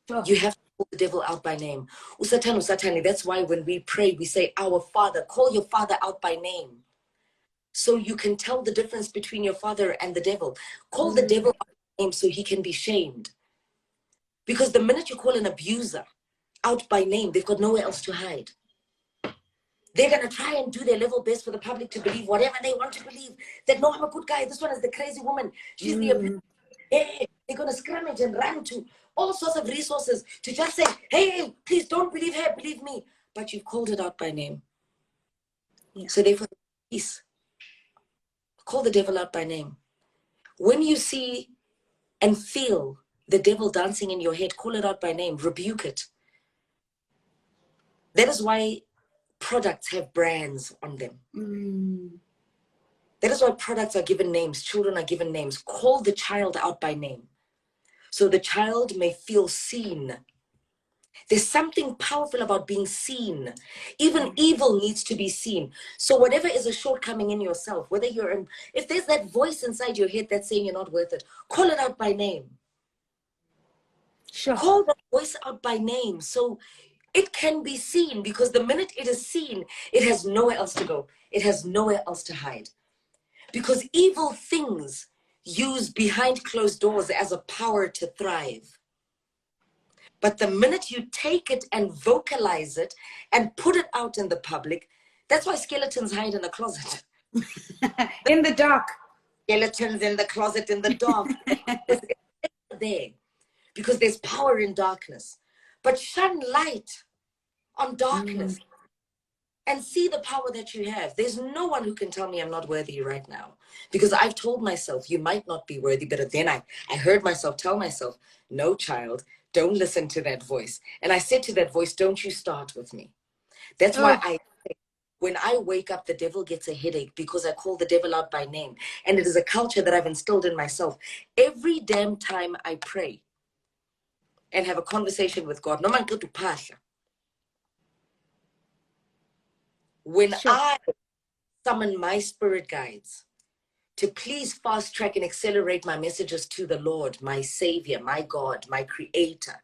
Sure. You have to call the devil out by name. Usatani, usatani. That's why when we pray, we say, our Father, call your Father out by name. So you can tell the difference between your father and the devil. Call the devil out by name so he can be shamed. Because the minute you call an abuser out by name, they've got nowhere else to hide. They're going to try and do their level best for the public to believe whatever they want to believe. That, no, I'm a good guy. This one is the crazy woman. She's the abuser. Hey, they're going to scrummage and run to all sorts of resources to just say, hey, please don't believe her, believe me. But you've called it out by name. Yeah. So therefore, peace. Call the devil out by name. When you see and feel the devil dancing in your head, call it out by name, rebuke it. That is why products have brands on them. That is why products are given names, children are given names. Call the child out by name so the child may feel seen. There's something powerful about being seen. Even evil needs to be seen. So whatever is a shortcoming in yourself, whether you're in, if there's that voice inside your head that's saying you're not worth it, call it out by name. Sure. Call that voice out by name so it can be seen, because the minute it is seen, it has nowhere else to go. It has nowhere else to hide. Because evil things use behind closed doors as a power to thrive. But the minute you take it and vocalize it and put it out in the public, that's why skeletons hide in the closet. In the dark. Skeletons in the closet, in the dark. There. Because there's power in darkness. But shine light on darkness and see the power that you have. There's no one who can tell me I'm not worthy right now. Because I've told myself, you might not be worthy, but then I heard myself tell myself, no, child, don't listen to that voice. And I said to that voice, don't you start with me. That's why when I wake up, the devil gets a headache because I call the devil out by name. And it is a culture that I've instilled in myself. Every damn time I pray and have a conversation with God, no man go to pasha. When Sure. I summon my spirit guides to please fast track and accelerate my messages to the Lord, my Savior, my God, my Creator.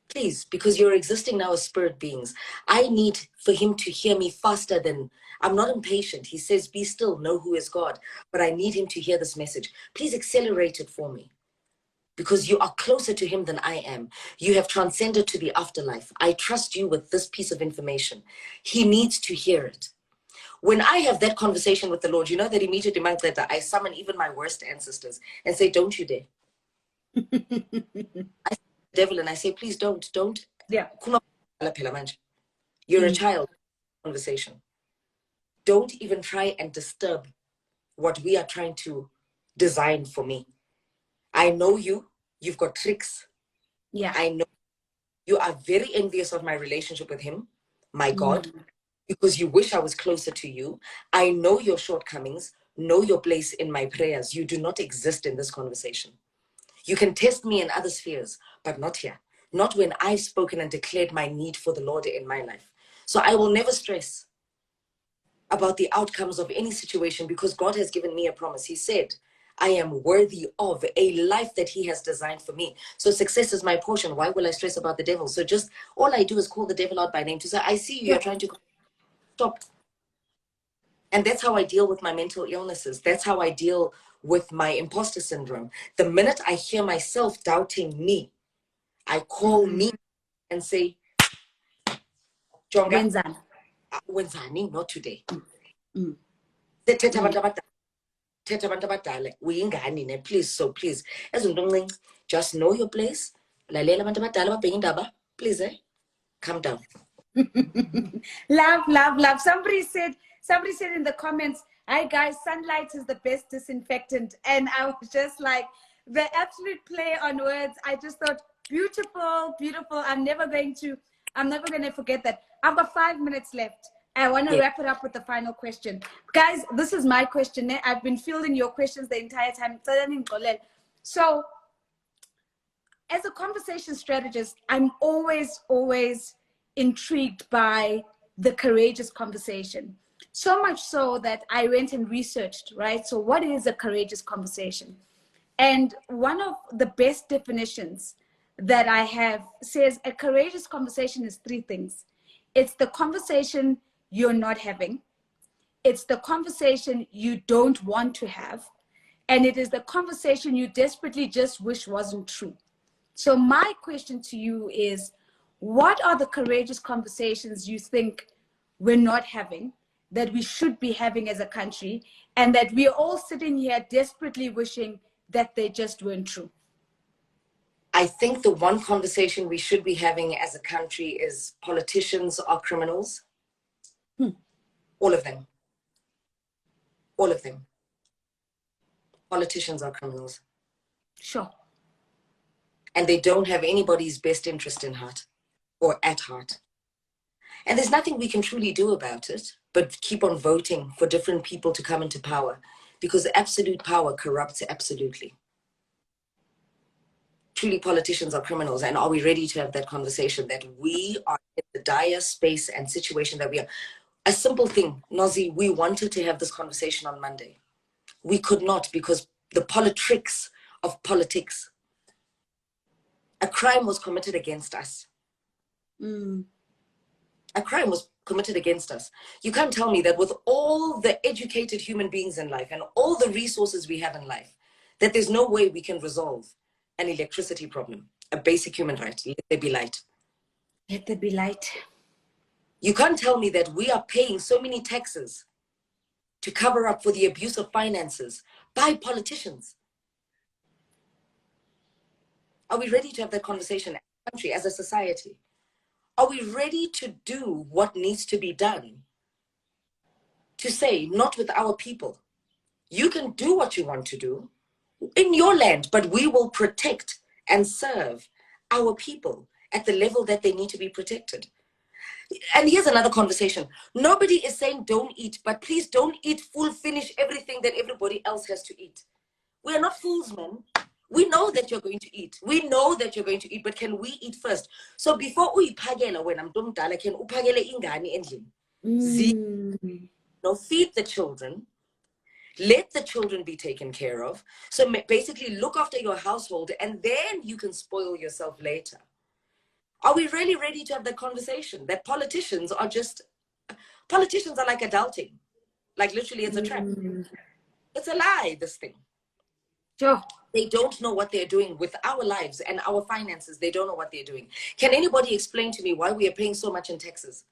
Please, because you're existing now as spirit beings, I need for him to hear me faster than, I'm not impatient. He says, be still, know who is God. But I need him to hear this message. Please accelerate it for me, because you are closer to him than I am. You have transcended to the afterlife. I trust you with this piece of information. He needs to hear it. When I have that conversation with the Lord, you know that immediately, I summon even my worst ancestors and say, don't you dare. I say the devil and I say, please don't. Yeah. You're a child. Conversation. Don't even try and disturb what we are trying to design for me. I know you. You've got tricks. Yeah. I know you are very envious of my relationship with him, my God, because you wish I was closer to you. I know your shortcomings, know your place in my prayers. You do not exist in this conversation. You can test me in other spheres, but not here. Not when I've spoken and declared my need for the Lord in my life. So I will never stress about the outcomes of any situation, because God has given me a promise. He said, I am worthy of a life that he has designed for me. So success is my portion. Why will I stress about the devil? So just all I do is call the devil out by name to say, I see you, you're trying to stop. And that's how I deal with my mental illnesses. That's how I deal with my imposter syndrome. The minute I hear myself doubting me, I call me and say, Jonga, wenzani, not today. Please, so please, just know your place. Please, calm down. Love. Somebody said in the comments, hi guys, sunlight is the best disinfectant. And I was just like, the absolute play on words. I just thought, beautiful. I'm never going to forget that. I've got 5 minutes left. I want to wrap it up with the final question. Guys, this is my question. I've been fielding your questions the entire time. So, as a conversation strategist, I'm always intrigued by the courageous conversation. So much so that I went and researched, right? So what is a courageous conversation? And one of the best definitions that I have says a courageous conversation is 3 things. It's the conversation you're not having. It's the conversation you don't want to have. And it is the conversation you desperately just wish wasn't true. So my question to you is, what are the courageous conversations you think we're not having, that we should be having as a country, and that we're all sitting here desperately wishing that they just weren't true? I think the one conversation we should be having as a country is politicians are criminals. All of them. All of them. Politicians are criminals. Sure. And they don't have anybody's best interest in heart or at heart. And there's nothing we can truly do about it, but keep on voting for different people to come into power, because absolute power corrupts absolutely. Truly, politicians are criminals. And are we ready to have that conversation that we are in the dire space and situation that we are? A simple thing, Nozi, we wanted to have this conversation on Monday. We could not, because the politics of politics. A crime was committed against us. A crime was committed against us. You can't tell me that with all the educated human beings in life and all the resources we have in life, that there's no way we can resolve an electricity problem, a basic human right. Let there be light. Let there be light. You can't tell me that we are paying so many taxes to cover up for the abuse of finances by politicians. Are we ready to have that conversation as a country, as a society? Are we ready to do what needs to be done? To say, not with our people. You can do what you want to do in your land, but we will protect and serve our people at the level that they need to be protected. And here's another conversation. Nobody is saying don't eat, but please don't eat full, finish everything that everybody else has to eat. We are not fools, man. We know that you're going to eat. We know that you're going to eat, but can we eat first? So before uyiphakela when I'm mdala, can uphakele ingane endlini? No, feed the children. Let the children be taken care of. So basically look after your household, and then you can spoil yourself later. Are we really ready to have that conversation? That politicians are like adulting. Like literally it's a trap. It's a lie, this thing. Sure. They don't know what they're doing with our lives and our finances. They don't know what they're doing. Can anybody explain to me why we are paying so much in taxes?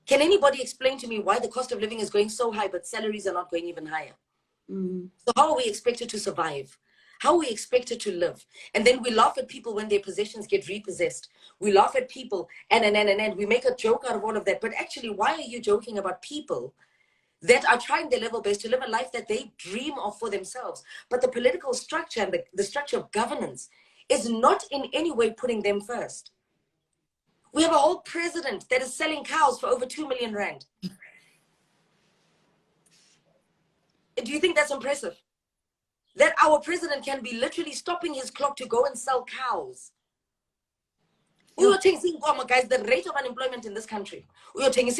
Can anybody explain to me why the cost of living is going so high, but salaries are not going even higher? So how are we expected to survive? How are we expected to live? And then we laugh at people when their possessions get repossessed. We laugh at people and we make a joke out of all of that. But actually, why are you joking about people that are trying their level best to live a life that they dream of for themselves? But the political structure and the structure of governance is not in any way putting them first. We have a whole president that is selling cows for over 2 million rand. Do you think that's impressive? That our president can be literally stopping his clock to go and sell cows. We are taking guys, the rate of unemployment in this country. We are taking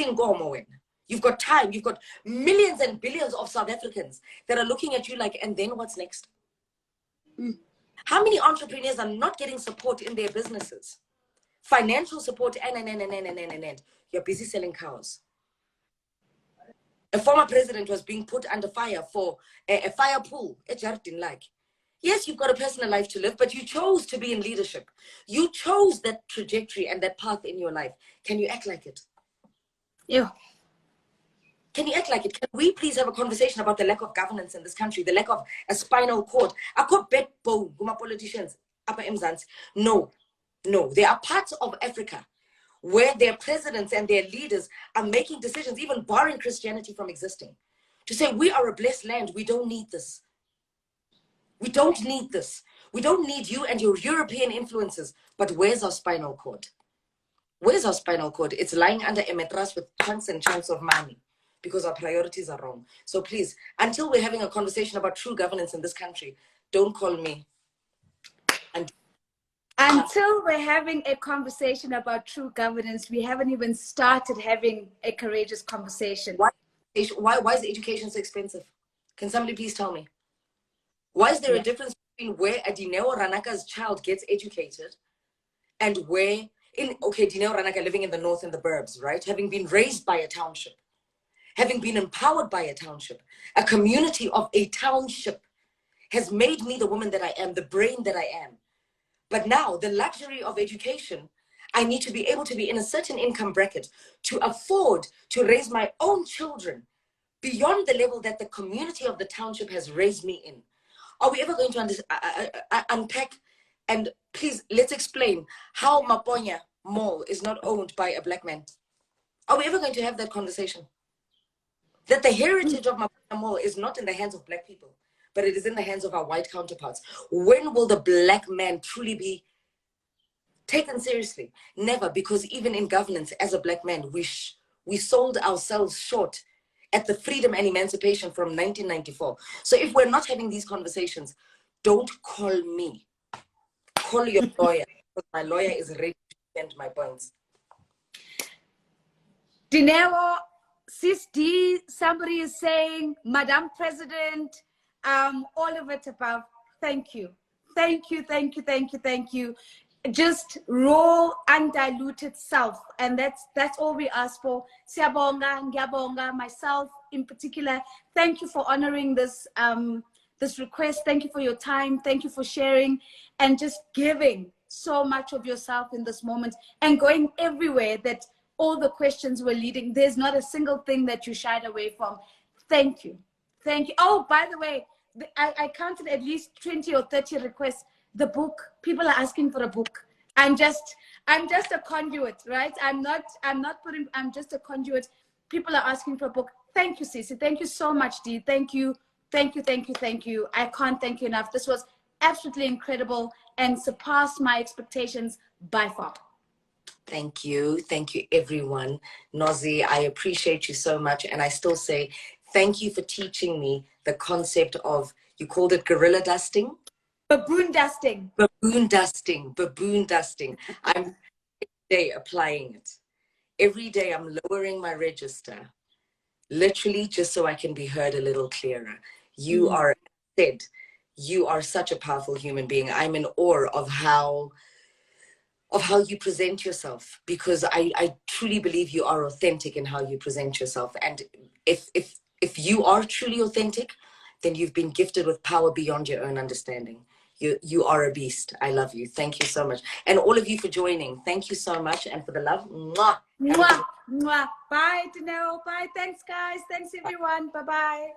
You've got time. You've got millions and billions of South Africans that are looking at you like, and then what's next? How many entrepreneurs are not getting support in their businesses? Financial support, and you're busy selling cows. A former president was being put under fire for a fire pool, a jardin like. Yes, you've got a personal life to live, but you chose to be in leadership. You chose that trajectory and that path in your life. Can you act like it? Yeah. Can you act like it? Can we please have a conversation about the lack of governance in this country, the lack of a spinal cord? I could bet politicians, no, there are parts of Africa where their presidents and their leaders are making decisions, even barring Christianity from existing, to say, we are a blessed land. We don't need this. We don't need this. We don't need you and your European influences. But where's our spinal cord? Where's our spinal cord? It's lying under a mattress with chunks and chunks of money because our priorities are wrong. So please, until we're having a conversation about true governance in this country, don't call me. Until we're having a conversation about true governance, we haven't even started having a courageous conversation. Why is education so expensive? Can somebody please tell me? Why is there a difference between where a Dineo or Ranaka's child gets educated and where, Dineo or Ranaka living in the north in the burbs, right? Having been raised by a township, having been empowered by a township, a community of a township has made me the woman that I am, the brain that I am. But now the luxury of education, I need to be able to be in a certain income bracket to afford to raise my own children beyond the level that the community of the township has raised me in. Are we ever going to unpack, and please, let's explain how Maponya Mall is not owned by a black man? Are we ever going to have that conversation? That the heritage of Maponya Mall is not in the hands of black people, but it is in the hands of our white counterparts. When will the black man truly be taken seriously? Never, because even in governance, as a black man, we sold ourselves short at the freedom and emancipation from 1994. So if we're not having these conversations, don't call me. Call your lawyer, because my lawyer is ready to defend my points. Dineo, Sis D, somebody is saying, Madam President, all of it above. Thank you. Thank you, thank you, thank you, thank you. Just raw, undiluted self. And that's all we ask for. Siyabonga, ngiyabonga, myself in particular. Thank you for honoring this, this request. Thank you for your time. Thank you for sharing and just giving so much of yourself in this moment and going everywhere that all the questions were leading. There's not a single thing that you shied away from. Thank you. Thank you. Oh, by the way, I counted at least 20 or 30 requests. The book, people are asking for a book. I'm just a conduit, right? I'm just a conduit. People are asking for a book. Thank you, Sisi. Thank you so much, Dee. Thank you. Thank you, thank you, thank you. I can't thank you enough. This was absolutely incredible and surpassed my expectations by far. Thank you. Thank you, everyone. Nozi, I appreciate you so much. And I still say thank you for teaching me the concept of, you called it gorilla dusting. Baboon dusting. Baboon dusting, baboon dusting. I'm every day applying it. Every day I'm lowering my register, literally just so I can be heard a little clearer. You are said, you are such a powerful human being. I'm in awe of how you present yourself, because I truly believe you are authentic in how you present yourself. And if you are truly authentic, then you've been gifted with power beyond your own understanding. You are a beast. I love you. Thank you so much. And all of you for joining. Thank you so much. And for the love. Mwah. Mwah, mwah. Bye, Dineo. Bye. Thanks, guys. Thanks, everyone. Bye-bye.